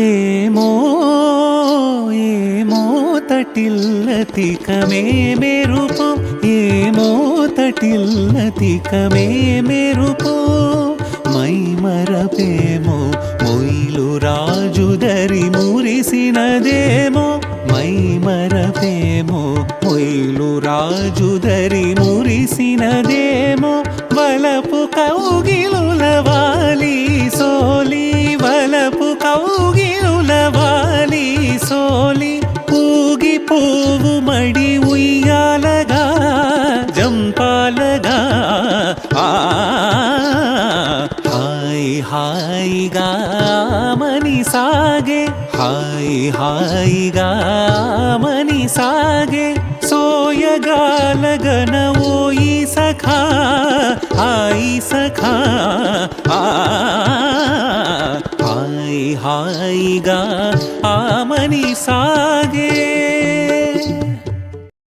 ఏమో ఏమో తటిల్లతికమే మెరుపు ఏమో తటిల్లతికమే మెరుపు మై మరపేమో మొయిలు రాజుదరి మురిసినదేమో మై మరపేమో మొయిలు రాజుదరి మురిసినదేమో వలపు కౌగిలుల వాలి సోలి వలపు కౌగిలుల వాలి సోలి పూగి పువ్వు మడి ఉయ్యాలగా జంపాలగా హాయ్ హాయిగా మని సాగే హాయ్ హాయిగా మని సాగే సోయగాలగన ఓయి సఖా హాయ్ సఖా హాయ్ హాయిగా ఆమని సాగే